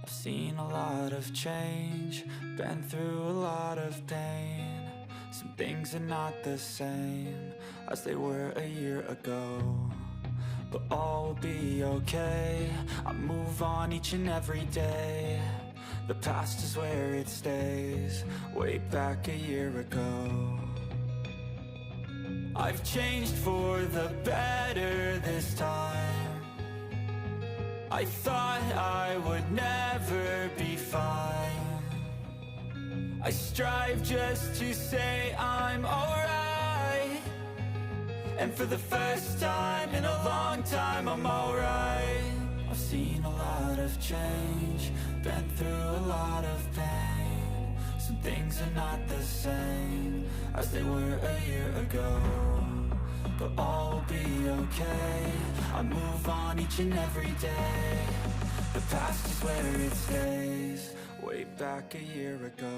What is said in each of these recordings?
I've seen a lot of change, been through a lot of pain. Some things are not the same as they were a year ago, but all will be okay. I move on each and every day. The past is where it stays, way back a year ago. I've changed for the better this time. I thought I would never be fine. I strive just to say I'm alright, and for the first time in a long time I'm alright. I've seen a lot of change, been through a lot of pain. Some things are not the same as they were a year ago, but all will be okay. I move on each and every day. The past is where it stays, way back a year ago.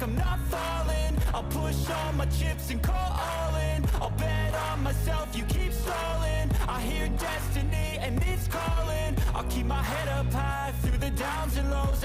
I'm not falling, I'll push all my chips and call all in. I'll bet on myself, you keep stalling. I hear destiny and it's calling. I'll keep my head up high through the downs and lows.